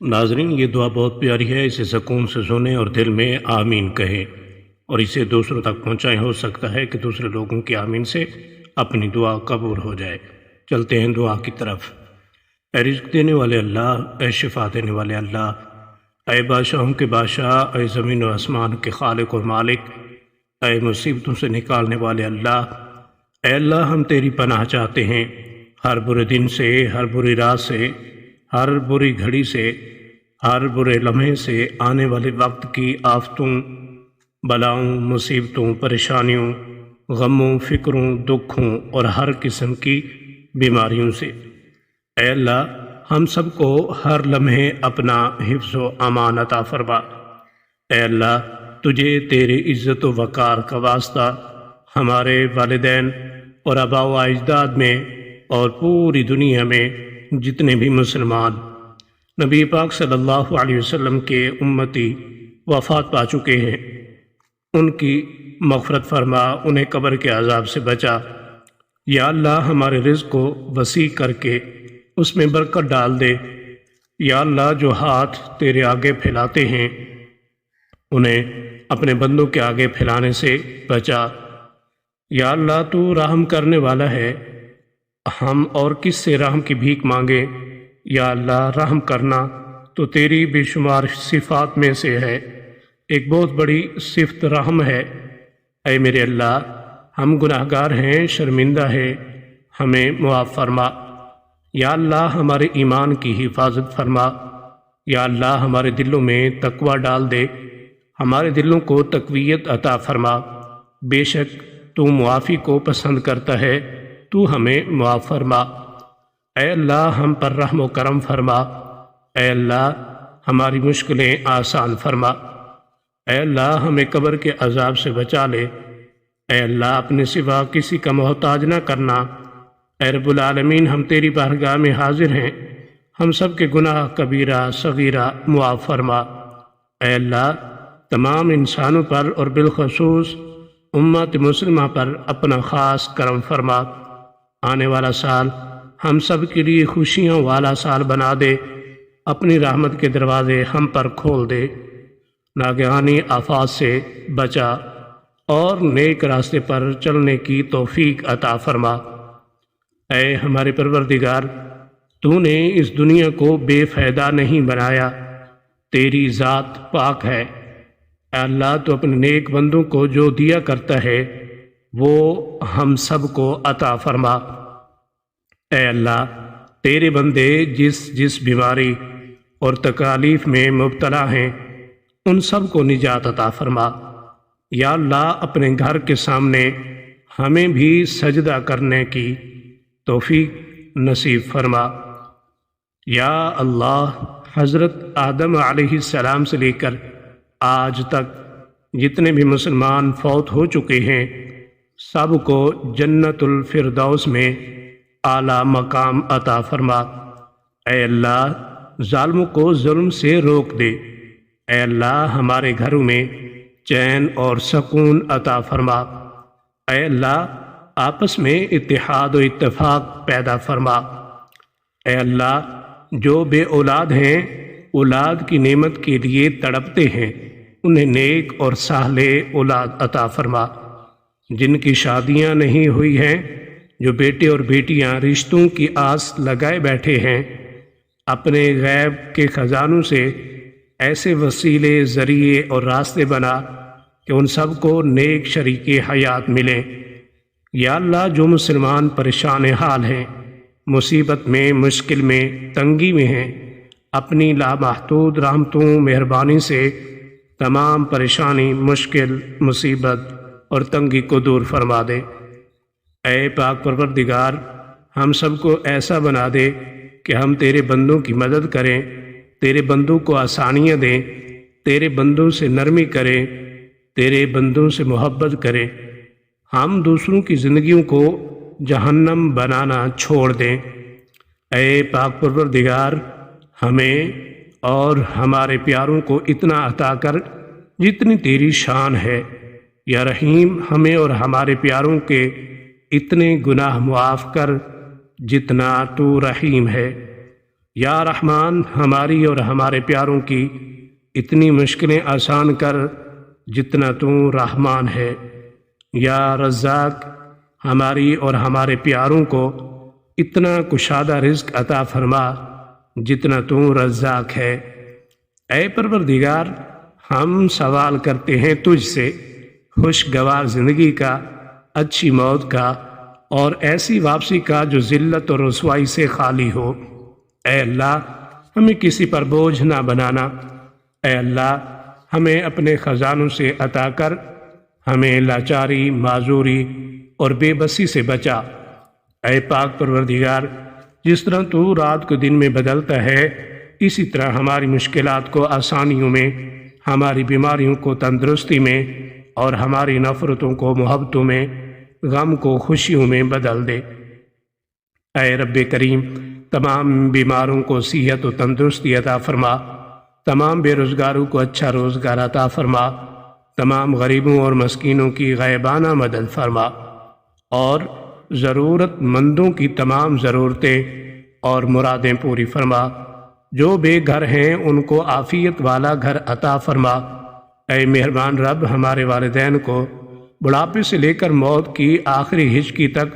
ناظرین، یہ دعا بہت پیاری ہے، اسے سکون سے سنیں اور دل میں آمین کہیں اور اسے دوسروں تک پہنچائیں۔ ہو سکتا ہے کہ دوسرے لوگوں کی آمین سے اپنی دعا قبول ہو جائے۔ چلتے ہیں دعا کی طرف۔ اے رزق دینے والے اللہ، اے شفا دینے والے اللہ، اے بادشاہوں کے بادشاہ، اے زمین و آسمان کے خالق اور مالک، اے مصیبتوں سے نکالنے والے اللہ، اے اللہ ہم تیری پناہ چاہتے ہیں ہر برے دن سے، ہر بری رات سے، ہر بری گھڑی سے، ہر برے لمحے سے، آنے والے وقت کی آفتوں، بلاؤں، مصیبتوں، پریشانیوں، غموں، فکروں، دکھوں اور ہر قسم کی بیماریوں سے۔ اے اللہ ہم سب کو ہر لمحے اپنا حفظ و امان عطا فرما۔ اے اللہ تجھے تیرے عزت و وقار کا واسطہ ہمارے والدین اور آباء و اجداد میں اور پوری دنیا میں جتنے بھی مسلمان نبی پاک صلی اللہ علیہ وسلم کے امتی وفات پا چکے ہیں، ان کی مغفرت فرما، انہیں قبر کے عذاب سے بچا۔ یا اللہ ہمارے رزق کو وسیع کر کے اس میں برکت ڈال دے۔ یا اللہ جو ہاتھ تیرے آگے پھیلاتے ہیں انہیں اپنے بندوں کے آگے پھیلانے سے بچا۔ یا اللہ تو رحم کرنے والا ہے، ہم اور کس سے رحم کی بھیک مانگے؟ یا اللہ رحم کرنا تو تیری بے شمار صفات میں سے ہے، ایک بہت بڑی صفت رحم ہے۔ اے میرے اللہ ہم گناہ گار ہیں، شرمندہ ہیں، ہمیں معاف فرما۔ یا اللہ ہمارے ایمان کی حفاظت فرما۔ یا اللہ ہمارے دلوں میں تقوی ڈال دے، ہمارے دلوں کو تقویت عطا فرما۔ بے شک تو معافی کو پسند کرتا ہے، تو ہمیں معاف فرما۔ اے اللہ ہم پر رحم و کرم فرما۔ اے اللہ ہماری مشکلیں آسان فرما۔ اے اللہ ہمیں قبر کے عذاب سے بچا لے۔ اے اللہ اپنے سوا کسی کا محتاج نہ کرنا۔ اے رب العالمین ہم تیری بارگاہ میں حاضر ہیں، ہم سب کے گناہ کبیرہ صغیرہ معاف فرما۔ اے اللہ تمام انسانوں پر اور بالخصوص امت مسلمہ پر اپنا خاص کرم فرما۔ آنے والا سال ہم سب کے لیے خوشیوں والا سال بنا دے، اپنی رحمت کے دروازے ہم پر کھول دے، ناگہانی آفات سے بچا اور نیک راستے پر چلنے کی توفیق عطا فرما۔ اے ہمارے پروردگار تو نے اس دنیا کو بے فائدہ نہیں بنایا، تیری ذات پاک ہے۔ اے اللہ تو اپنے نیک بندوں کو جو دیا کرتا ہے وہ ہم سب کو عطا فرما۔ اے اللہ تیرے بندے جس بیماری اور تکالیف میں مبتلا ہیں ان سب کو نجات عطا فرما۔ یا اللہ اپنے گھر کے سامنے ہمیں بھی سجدہ کرنے کی توفیق نصیب فرما۔ یا اللہ حضرت آدم علیہ السلام سے لے کر آج تک جتنے بھی مسلمان فوت ہو چکے ہیں سب کو جنت الفردوس میں اعلیٰ مقام عطا فرما۔ اے اللہ ظالموں کو ظلم سے روک دے۔ اے اللہ ہمارے گھروں میں چین اور سکون عطا فرما۔ اے اللہ آپس میں اتحاد و اتفاق پیدا فرما۔ اے اللہ جو بے اولاد ہیں، اولاد کی نعمت کے لیے تڑپتے ہیں، انہیں نیک اور صالح اولاد عطا فرما۔ جن کی شادیاں نہیں ہوئی ہیں، جو بیٹے اور بیٹیاں رشتوں کی آس لگائے بیٹھے ہیں، اپنے غیب کے خزانوں سے ایسے وسیلے، ذریعے اور راستے بنا کہ ان سب کو نیک شریک حیات ملیں۔ یا اللہ جو مسلمان پریشان حال ہیں، مصیبت میں، مشکل میں، تنگی میں ہیں، اپنی لامحدود رحمتوں مہربانی سے تمام پریشانی، مشکل، مصیبت اور تنگی کو دور فرما دے۔ اے پاک پروردگار ہم سب کو ایسا بنا دے کہ ہم تیرے بندوں کی مدد کریں، تیرے بندوں کو آسانیاں دیں، تیرے بندوں سے نرمی کریں، تیرے بندوں سے محبت کریں، ہم دوسروں کی زندگیوں کو جہنم بنانا چھوڑ دیں۔ اے پاک پروردگار ہمیں اور ہمارے پیاروں کو اتنا عطا کر جتنی تیری شان ہے۔ یا رحیم ہمیں اور ہمارے پیاروں کے اتنے گناہ معاف کر جتنا تو رحیم ہے۔ یا رحمان ہماری اور ہمارے پیاروں کی اتنی مشکلیں آسان کر جتنا تو رحمان ہے۔ یا رزاق ہماری اور ہمارے پیاروں کو اتنا کشادہ رزق عطا فرما جتنا تو رزاق ہے۔ اے پروردگار ہم سوال کرتے ہیں تجھ سے خوشگوار زندگی کا، اچھی موت کا اور ایسی واپسی کا جو ذلت اور رسوائی سے خالی ہو۔ اے اللہ ہمیں کسی پر بوجھ نہ بنانا۔ اے اللہ ہمیں اپنے خزانوں سے عطا کر ہمیں لاچاری، معذوری اور بے بسی سے بچا۔ اے پاک پروردگار جس طرح تو رات کو دن میں بدلتا ہے اسی طرح ہماری مشکلات کو آسانیوں میں، ہماری بیماریوں کو تندرستی میں اور ہماری نفرتوں کو محبتوں میں، غم کو خوشیوں میں بدل دے۔ اے رب کریم تمام بیماروں کو صحت و تندرستی عطا فرما، تمام بے روزگاروں کو اچھا روزگار عطا فرما، تمام غریبوں اور مسکینوں کی غائبانہ مدد فرما اور ضرورت مندوں کی تمام ضرورتیں اور مرادیں پوری فرما۔ جو بے گھر ہیں ان کو عافیت والا گھر عطا فرما۔ اے مہربان رب ہمارے والدین کو بڑھاپے سے لے کر موت کی آخری ہچکی تک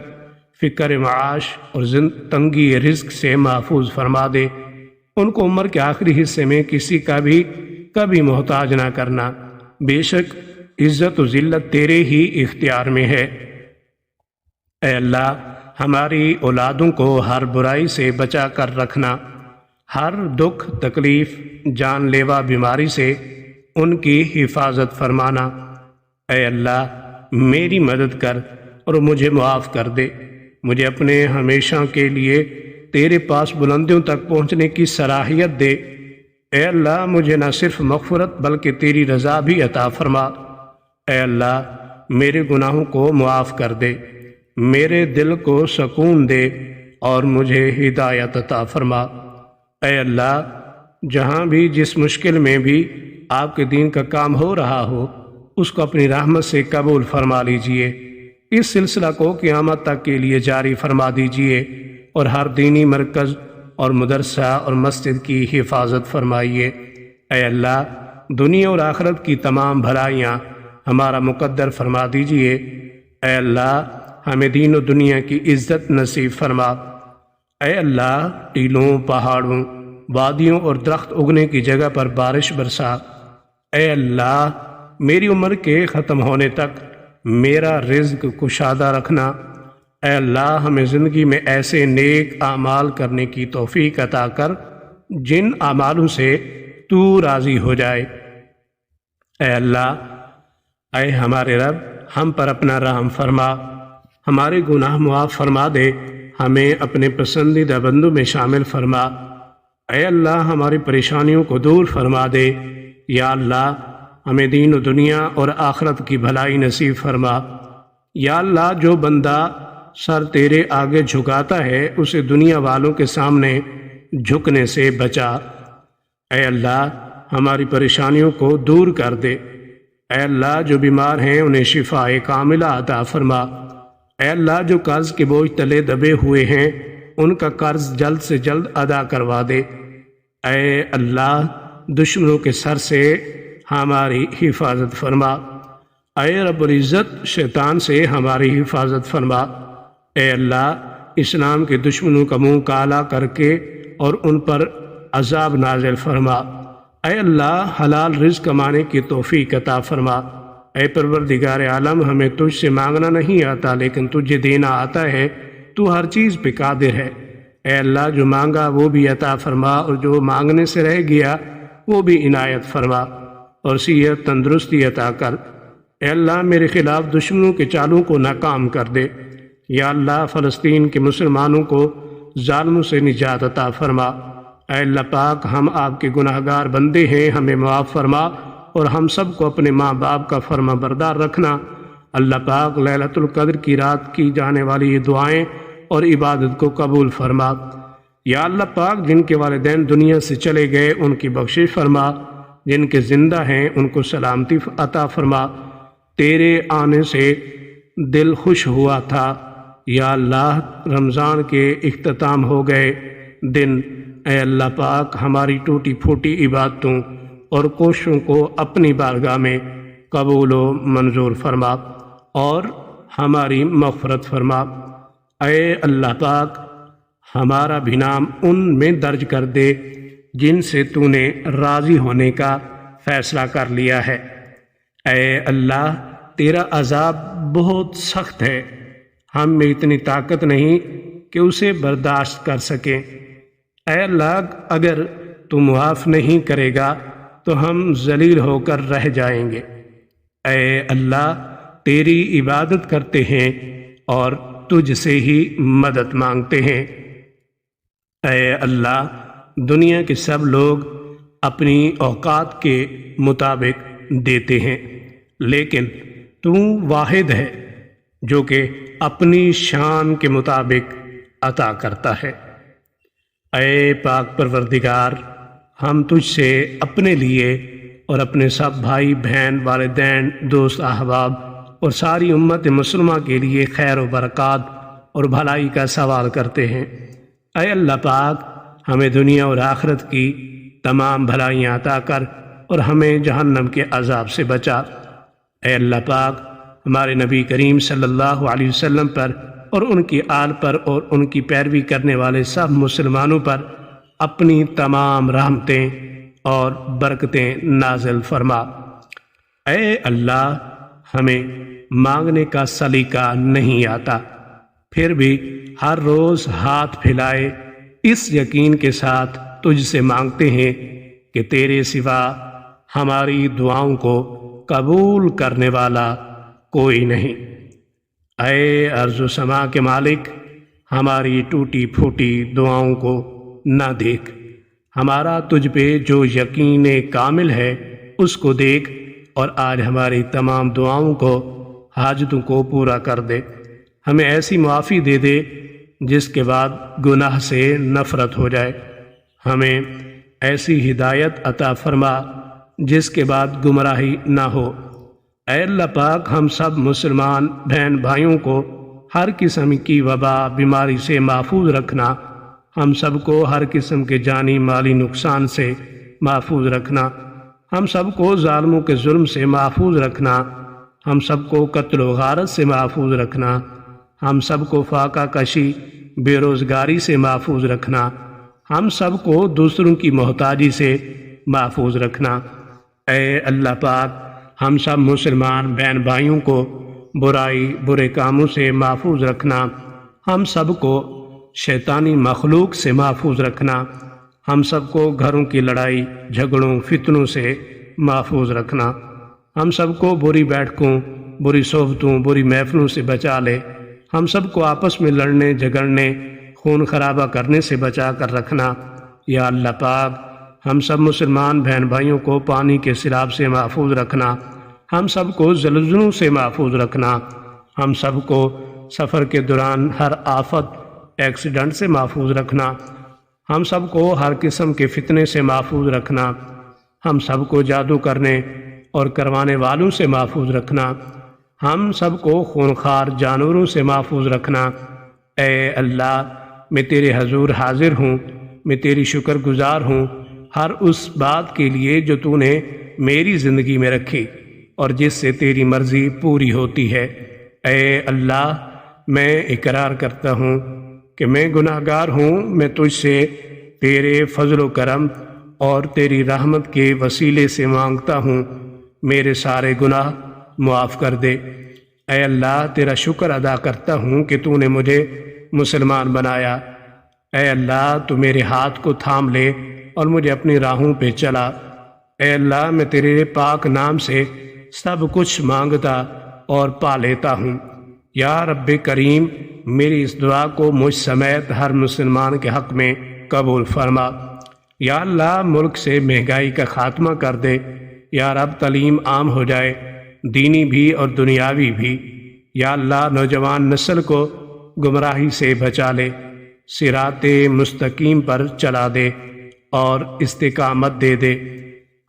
فکر معاش اور تنگی رزق سے محفوظ فرما دے۔ ان کو عمر کے آخری حصے میں کسی کا بھی کبھی محتاج نہ کرنا۔ بے شک عزت و ذلت تیرے ہی اختیار میں ہے۔ اے اللہ ہماری اولادوں کو ہر برائی سے بچا کر رکھنا، ہر دکھ تکلیف جان لیوا بیماری سے ان کی حفاظت فرمانا۔ اے اللہ میری مدد کر اور مجھے معاف کر دے، مجھے اپنے ہمیشہ کے لیے تیرے پاس بلندیوں تک پہنچنے کی صلاحیت دے۔ اے اللہ مجھے نہ صرف مغفرت بلکہ تیری رضا بھی عطا فرما۔ اے اللہ میرے گناہوں کو معاف کر دے، میرے دل کو سکون دے اور مجھے ہدایت عطا فرما۔ اے اللہ جہاں بھی جس مشکل میں بھی آپ کے دین کا کام ہو رہا ہو اس کو اپنی رحمت سے قبول فرما لیجئے۔ اس سلسلہ کو قیامت تک کے لیے جاری فرما دیجئے اور ہر دینی مرکز اور مدرسہ اور مسجد کی حفاظت فرمائیے۔ اے اللہ دنیا اور آخرت کی تمام بھلائیاں ہمارا مقدر فرما دیجئے۔ اے اللہ ہمیں دین و دنیا کی عزت نصیب فرما۔ اے اللہ ٹیلوں، پہاڑوں، وادیوں اور درخت اگنے کی جگہ پر بارش برسا۔ اے اللہ میری عمر کے ختم ہونے تک میرا رزق کشادہ رکھنا۔ اے اللہ ہمیں زندگی میں ایسے نیک اعمال کرنے کی توفیق عطا کر جن اعمالوں سے تو راضی ہو جائے۔ اے اللہ اے ہمارے رب ہم پر اپنا رحم فرما، ہمارے گناہ معاف فرما دے، ہمیں اپنے پسندیدہ بندوں میں شامل فرما۔ اے اللہ ہماری پریشانیوں کو دور فرما دے۔ یا اللہ ہمیں دین و دنیا اور آخرت کی بھلائی نصیب فرما۔ یا اللہ جو بندہ سر تیرے آگے جھکاتا ہے اسے دنیا والوں کے سامنے جھکنے سے بچا۔ اے اللہ ہماری پریشانیوں کو دور کر دے۔ اے اللہ جو بیمار ہیں انہیں شفاء کاملہ عطا فرما۔ اے اللہ جو قرض کے بوجھ تلے دبے ہوئے ہیں ان کا قرض جلد سے جلد ادا کروا دے۔ اے اللہ دشمنوں کے سر سے ہماری حفاظت فرما۔ اے رب العزت شیطان سے ہماری حفاظت فرما۔ اے اللہ اسلام کے دشمنوں کا منہ کالا کر کے اور ان پر عذاب نازل فرما۔ اے اللہ حلال رزق کمانے کی توفیق عطا فرما۔ اے پروردگار عالم ہمیں تجھ سے مانگنا نہیں آتا لیکن تجھے دینا آتا ہے، تو ہر چیز پہ قادر ہے۔ اے اللہ جو مانگا وہ بھی عطا فرما اور جو مانگنے سے رہ گیا وہ بھی عنایت فرما اور صحت تندرستی عطا کر۔ اے اللہ میرے خلاف دشمنوں کے چالوں کو ناکام کر دے۔ یا اللہ فلسطین کے مسلمانوں کو ظالموں سے نجات عطا فرما۔ اے اللہ پاک ہم آپ کے گناہ گار بندے ہیں، ہمیں معاف فرما اور ہم سب کو اپنے ماں باپ کا فرما بردار رکھنا۔ اللہ پاک لیلۃ القدر کی رات کی جانے والی یہ دعائیں اور عبادت کو قبول فرما۔ یا اللہ پاک جن کے والدین دنیا سے چلے گئے ان کی بخشش فرما، جن کے زندہ ہیں ان کو سلامتی عطا فرما۔ تیرے آنے سے دل خوش ہوا تھا۔ یا اللہ رمضان کے اختتام ہو گئے دن، اے اللہ پاک ہماری ٹوٹی پھوٹی عبادتوں اور کوششوں کو اپنی بارگاہ میں قبول و منظور فرما اور ہماری مغفرت فرما۔ اے اللہ پاک ہمارا بھی نام ان میں درج کر دے جن سے تو نے راضی ہونے کا فیصلہ کر لیا ہے۔ اے اللہ تیرا عذاب بہت سخت ہے، ہم میں اتنی طاقت نہیں کہ اسے برداشت کر سکیں۔ اے اللہ اگر تو معاف نہیں کرے گا تو ہم ذلیل ہو کر رہ جائیں گے۔ اے اللہ تیری عبادت کرتے ہیں اور تجھ سے ہی مدد مانگتے ہیں۔ اے اللہ دنیا کے سب لوگ اپنی اوقات کے مطابق دیتے ہیں، لیکن تو واحد ہے جو کہ اپنی شان کے مطابق عطا کرتا ہے۔ اے پاک پروردگار ہم تجھ سے اپنے لیے اور اپنے سب بھائی بہن والدین دوست احباب اور ساری امت مسلمہ کے لیے خیر و برکات اور بھلائی کا سوال کرتے ہیں۔ اے اللہ پاک ہمیں دنیا اور آخرت کی تمام بھلائیاں عطا کر اور ہمیں جہنم کے عذاب سے بچا۔ اے اللہ پاک ہمارے نبی کریم صلی اللہ علیہ وسلم پر اور ان کی آل پر اور ان کی پیروی کرنے والے سب مسلمانوں پر اپنی تمام رحمتیں اور برکتیں نازل فرما۔ اے اللہ ہمیں مانگنے کا سلیقہ نہیں آتا، پھر بھی ہر روز ہاتھ پھیلائے اس یقین کے ساتھ تجھ سے مانگتے ہیں کہ تیرے سوا ہماری دعاؤں کو قبول کرنے والا کوئی نہیں۔ اے ارض و سما کے مالک ہماری ٹوٹی پھوٹی دعاؤں کو نہ دیکھ، ہمارا تجھ پہ جو یقین کامل ہے اس کو دیکھ اور آج ہماری تمام دعاؤں کو حاجتوں کو پورا کر دے۔ ہمیں ایسی معافی دے دے جس کے بعد گناہ سے نفرت ہو جائے، ہمیں ایسی ہدایت عطا فرما جس کے بعد گمراہی نہ ہو۔ اے اللہ پاک ہم سب مسلمان بہن بھائیوں کو ہر قسم کی وبا بیماری سے محفوظ رکھنا، ہم سب کو ہر قسم کے جانی مالی نقصان سے محفوظ رکھنا، ہم سب کو ظالموں کے ظلم سے محفوظ رکھنا، ہم سب کو قتل و غارت سے محفوظ رکھنا، ہم سب کو فاقہ کشی بے روزگاری سے محفوظ رکھنا، ہم سب کو دوسروں کی محتاجی سے محفوظ رکھنا۔ اے اللہ پاک ہم سب مسلمان بہن بھائیوں کو برائی برے کاموں سے محفوظ رکھنا، ہم سب کو شیطانی مخلوق سے محفوظ رکھنا، ہم سب کو گھروں کی لڑائی جھگڑوں فتنوں سے محفوظ رکھنا، ہم سب کو بری بیٹھکوں بری صحبتوں بری محفلوں سے بچا لے، ہم سب کو آپس میں لڑنے جھگڑنے خون خرابہ کرنے سے بچا کر رکھنا۔ یا اللہ پاک ہم سب مسلمان بہن بھائیوں کو پانی کے سیلاب سے محفوظ رکھنا، ہم سب کو زلزلوں سے محفوظ رکھنا، ہم سب کو سفر کے دوران ہر آفت ایکسیڈنٹ سے محفوظ رکھنا، ہم سب کو ہر قسم کے فتنے سے محفوظ رکھنا، ہم سب کو جادو کرنے اور کروانے والوں سے محفوظ رکھنا، ہم سب کو خونخوار جانوروں سے محفوظ رکھنا۔ اے اللہ میں تیرے حضور حاضر ہوں، میں تیری شکر گزار ہوں ہر اس بات کے لیے جو تو نے میری زندگی میں رکھی اور جس سے تیری مرضی پوری ہوتی ہے۔ اے اللہ میں اقرار کرتا ہوں کہ میں گناہ گار ہوں، میں تجھ سے تیرے فضل و کرم اور تیری رحمت کے وسیلے سے مانگتا ہوں میرے سارے گناہ معاف کر دے۔ اے اللہ تیرا شکر ادا کرتا ہوں کہ تو نے مجھے مسلمان بنایا۔ اے اللہ تو میرے ہاتھ کو تھام لے اور مجھے اپنی راہوں پہ چلا۔ اے اللہ میں تیرے پاک نام سے سب کچھ مانگتا اور پا لیتا ہوں۔ یا رب کریم میری اس دعا کو مجھ سمیت ہر مسلمان کے حق میں قبول فرما۔ یا اللہ ملک سے مہنگائی کا خاتمہ کر دے۔ یا رب تعلیم عام ہو جائے، دینی بھی اور دنیاوی بھی۔ یا اللہ نوجوان نسل کو گمراہی سے بچا لے، صراط مستقیم پر چلا دے اور استقامت دے دے۔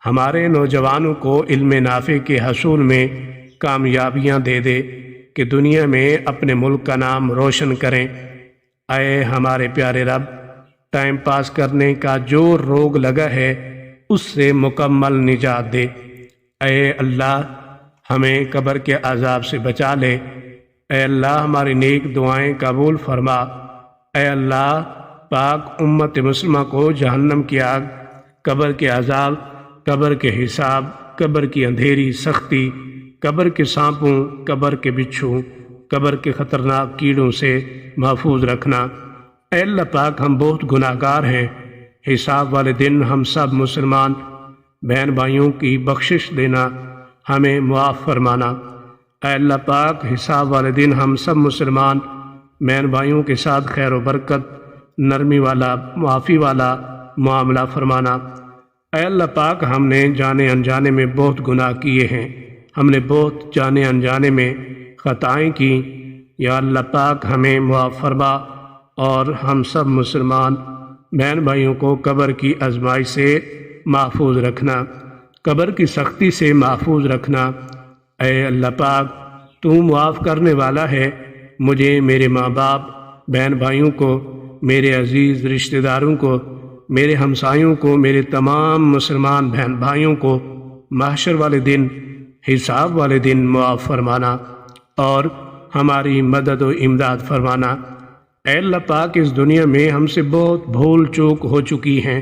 ہمارے نوجوانوں کو علم نافع کے حصول میں کامیابیاں دے دے کہ دنیا میں اپنے ملک کا نام روشن کریں۔ اے ہمارے پیارے رب ٹائم پاس کرنے کا جو روگ لگا ہے اس سے مکمل نجات دے۔ اے اللہ ہمیں قبر کے عذاب سے بچا لے۔ اے اللہ ہماری نیک دعائیں قبول فرما۔ اے اللہ پاک امت مسلمہ کو جہنم کی آگ، قبر کے عذاب، قبر کے حساب، قبر کی اندھیری سختی، قبر کے سانپوں، قبر کے بچھو، قبر کے خطرناک کیڑوں سے محفوظ رکھنا۔ اے اللہ پاک ہم بہت گناہ گار ہیں، حساب والے دن ہم سب مسلمان بہن بھائیوں کی بخشش دینا، ہمیں معاف فرمانا۔ اے اللہ پاک حساب والے دن ہم سب مسلمان بہن بھائیوں کے ساتھ خیر و برکت، نرمی والا، معافی والا معاملہ فرمانا۔ اے اللہ پاک ہم نے جانے انجانے میں بہت گناہ کیے ہیں، ہم نے بہت جانے انجانے میں خطائیں کی، یا اللہ پاک ہمیں معاف فرما اور ہم سب مسلمان بہن بھائیوں کو قبر کی آزمائش سے محفوظ رکھنا، قبر کی سختی سے محفوظ رکھنا۔ اے اللہ پاک تو معاف کرنے والا ہے، مجھے، میرے ماں باپ، بہن بھائیوں کو، میرے عزیز رشتہ داروں کو، میرے ہمسایوں کو، میرے تمام مسلمان بہن بھائیوں کو محشر والے دن، حساب والے دن معاف فرمانا اور ہماری مدد و امداد فرمانا۔ اے اللہ پاک اس دنیا میں ہم سے بہت بھول چوک ہو چکی ہیں،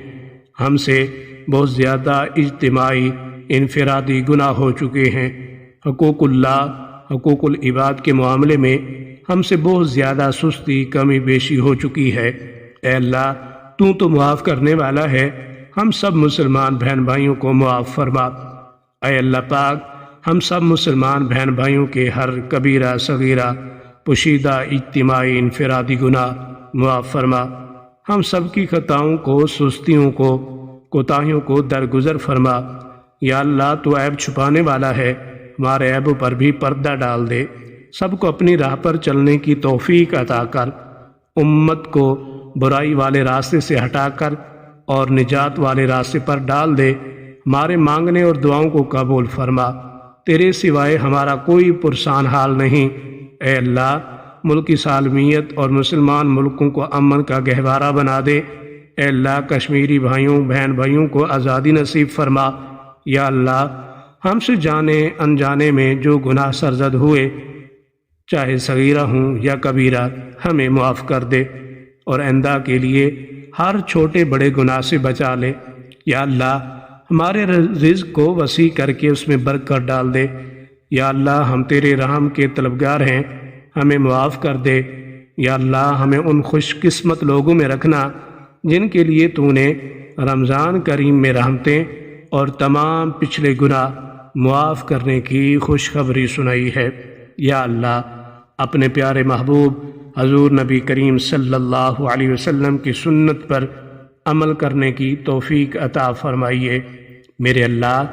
ہم سے بہت زیادہ اجتماعی انفرادی گناہ ہو چکے ہیں، حقوق اللہ، حقوق العباد کے معاملے میں ہم سے بہت زیادہ سستی، کمی بیشی ہو چکی ہے۔ اے اللہ تو معاف کرنے والا ہے، ہم سب مسلمان بہن بھائیوں کو معاف فرما۔ اے اللہ پاک ہم سب مسلمان بہن بھائیوں کے ہر کبیرہ صغیرہ پوشیدہ اجتماعی انفرادی گناہ معاف فرما، ہم سب کی خطاؤں کو، سستیوں کو، کوتاہیوں کو درگزر فرما۔ یا اللہ تو عیب چھپانے والا ہے، ہمارے عیبوں پر بھی پردہ ڈال دے، سب کو اپنی راہ پر چلنے کی توفیق عطا کر، امت کو برائی والے راستے سے ہٹا کر اور نجات والے راستے پر ڈال دے، ہمارے مانگنے اور دعاؤں کو قبول فرما۔ تیرے سوائے ہمارا کوئی پرسان حال نہیں۔ اے اللہ ملک کی سالمیت اور مسلمان ملکوں کو امن کا گہوارہ بنا دے۔ اے اللہ کشمیری بھائیوں بہن بھائیوں کو آزادی نصیب فرما۔ یا اللہ ہم سے جانے انجانے میں جو گناہ سرزد ہوئے، چاہے صغیرہ ہوں یا کبیرہ، ہمیں معاف کر دے اور آئندہ کے لیے ہر چھوٹے بڑے گناہ سے بچا لے۔ یا اللہ ہمارے رزق کو وسیع کر کے اس میں برکت ڈال دے۔ یا اللہ ہم تیرے رحم کے طلبگار ہیں، ہمیں معاف کر دے۔ یا اللہ ہمیں ان خوش قسمت لوگوں میں رکھنا جن کے لیے تو نے رمضان کریم میں رحمتیں اور تمام پچھلے گناہ معاف کرنے کی خوشخبری سنائی ہے۔ یا اللہ اپنے پیارے محبوب حضور نبی کریم صلی اللہ علیہ وسلم کی سنت پر عمل کرنے کی توفیق عطا فرمائیے۔ میرے اللہ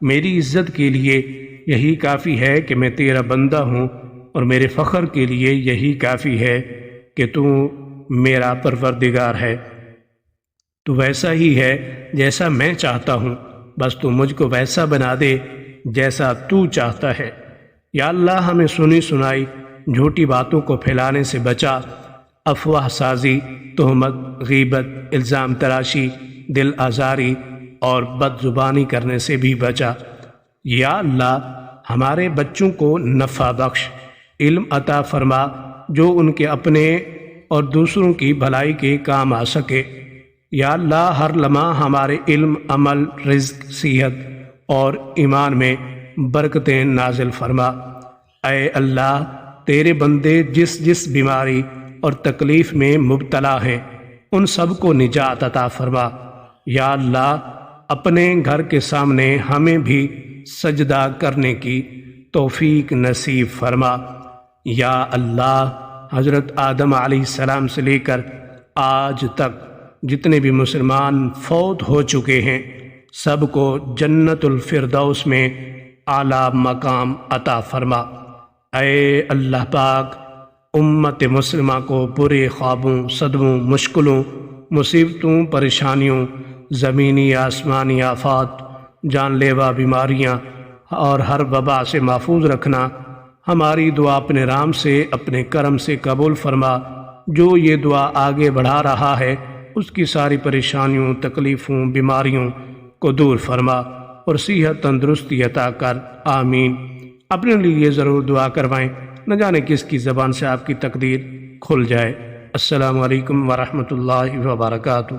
میری عزت کے لیے یہی کافی ہے کہ میں تیرا بندہ ہوں، اور میرے فخر کے لیے یہی کافی ہے کہ تو میرا پروردگار ہے۔ تو ویسا ہی ہے جیسا میں چاہتا ہوں، بس تو مجھ کو ویسا بنا دے جیسا تو چاہتا ہے۔ یا اللہ ہمیں سنی سنائی جھوٹی باتوں کو پھیلانے سے بچا، افواہ سازی، تہمت، غیبت، الزام تراشی، دل آزاری اور بد زبانی کرنے سے بھی بچا۔ یا اللہ ہمارے بچوں کو نفع بخش، علم عطا فرما جو ان کے اپنے اور دوسروں کی بھلائی کے کام آ سکے۔ یا اللہ ہر لمحہ ہمارے علم، عمل، رزق، صحت اور ایمان میں برکتیں نازل فرما۔ اے اللہ تیرے بندے جس جس بیماری اور تکلیف میں مبتلا ہیں ان سب کو نجات عطا فرما۔ یا اللہ اپنے گھر کے سامنے ہمیں بھی سجدہ کرنے کی توفیق نصیب فرما۔ یا اللہ حضرت آدم علیہ السلام سے لے کر آج تک جتنے بھی مسلمان فوت ہو چکے ہیں سب کو جنت الفردوس میں اعلیٰ مقام عطا فرما۔ اے اللہ پاک امت مسلمہ کو برے خوابوں، صدموں، مشکلوں، مصیبتوں، پریشانیوں، زمینی آسمانی آفات، جان لیوا بیماریاں اور ہر وبا سے محفوظ رکھنا۔ ہماری دعا اپنے رحم سے، اپنے کرم سے قبول فرما۔ جو یہ دعا آگے بڑھا رہا ہے اس کی ساری پریشانیوں، تکلیفوں، بیماریوں کو دور فرما اور صحت تندرستی عطا کر، آمین۔ اپنے لیے ضرور دعا کروائیں، نہ جانے کس کی زبان سے آپ کی تقدیر کھل جائے۔ السلام علیکم ورحمۃ اللہ وبرکاتہ۔